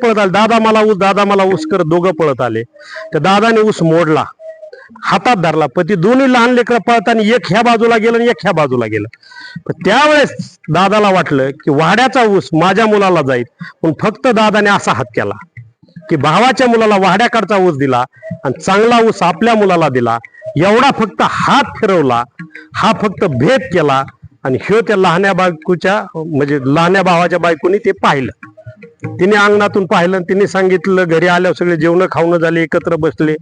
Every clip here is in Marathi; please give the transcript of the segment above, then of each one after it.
पळत आले, दादा मला ऊस, दादा मला ऊस करत दोघं पळत आले. त्या दादाने ऊस मोडला, हातात धरला, पण ती दोन्ही लहान लेकरं पळताना एक ह्या बाजूला गेलं आणि एक ह्या बाजूला गेलं. पण त्यावेळेस दादाला वाटलं की वाड्याचा ऊस माझ्या मुलाला जाईल, पण फक्त दादाने असा हात केला की भावाच्या मुलाला वाड्याकडचा ऊस दिला आणि चांगला ऊस आपल्या मुलाला दिला. एवढा फक्त हात फिरवला, हा फक्त भेद केला. आणि ह्यो त्या लहान्या बायकोच्या म्हणजे लहान्या भावाच्या बायकोनी ते पाहिलं. तिने अंगणातून पाहिलं, तिने सांगितलं. घरी आल्यावर सगळे जेवण खावणं झाले, एकत्र बसले,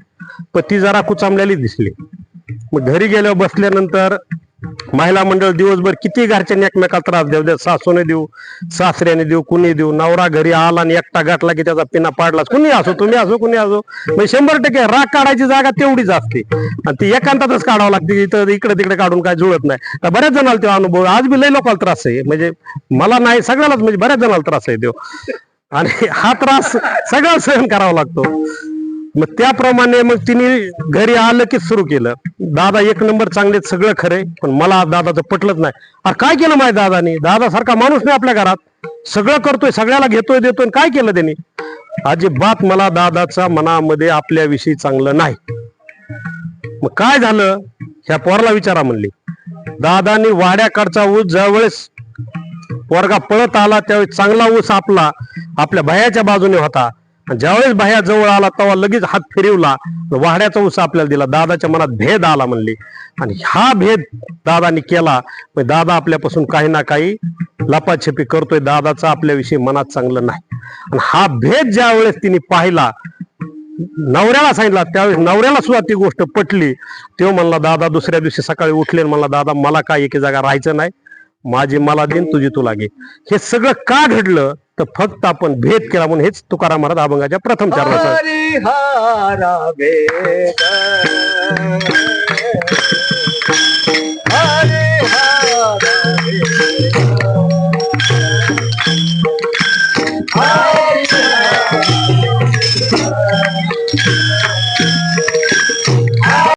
पण ती जरा कुचामलेली दिसली. मग घरी गेल्यावर बसल्यानंतर महिला मंडळ दिवसभर किती घरच्यांनी एकमेकाला त्रास देऊ द्या, सासूने देऊ, सासऱ्याने देऊ, कुणी देऊ. नवरा घरी आला आणि एकटा गाठला की त्याचा पिना पाडलाच, कुणी असो, तुम्ही असो, कुणी असो. म्हणजे 100% राग काढायची जागा तेवढीच असते आणि ती एकांतातच काढावं लागते. इथं इकडे तिकडे काढून काय जुळत नाही. तर बऱ्याच जणाला तो अनुभव, आज बी लय लोकांना त्रास आहे, म्हणजे मला नाही सगळ्यालाच, म्हणजे बऱ्याच जणाला त्रास आहे तो. आणि हा त्रास सगळा सहन करावा लागतो. मग त्याप्रमाणे मग तिने घरी आलं की सुरू केलं, दादा एक नंबर चांगले, सगळं खरंय, पण मला दादाचं पटलंच नाही. अरे काय केलं माझ्या दादानी? दादा सारखा माणूस नाही आपल्या घरात, सगळं करतोय, सगळ्याला घेतोय, देतोय. काय केलं त्यांनी? अजिबात मला दादाचा मनामध्ये आपल्याविषयी चांगलं नाही. मग काय झालं ह्या पोराला विचारा म्हणली. दादानी वाड्याकडचा ऊस ज्यावेळेस पोरगा पळत आला त्यावेळेस चांगला ऊस आपल्या भयाच्या बाजूने होता. ज्यावेळेस बाह्या जवळ आला तेव्हा लगेच हात फिरवला, वाड्याचा ऊस आपल्याला दिला. दादाच्या मनात भेद आला म्हणली, आणि हा भेद दादानी केला. दादा आपल्यापासून काही ना काही लपाछपी करतोय, दादाचा आपल्याविषयी मनात चांगलं नाही. आणि हा भेद ज्या वेळेस तिने पाहिला, नवऱ्याला सांगितला, त्यावेळेस नवऱ्याला सुद्धा ती गोष्ट पटली. तो म्हणला, दादा दुसऱ्या दिवशी सकाळी उठले, म्हणला, दादा मला काय एके जागा राहायचं नाही, माझी मला देईन, तुझी तुला घे. हे सगळं का घडलं? तर फक्त आपण भेद केला म्हणून. हेच तुकाराम महाराज अभंगाच्या प्रथम चरणात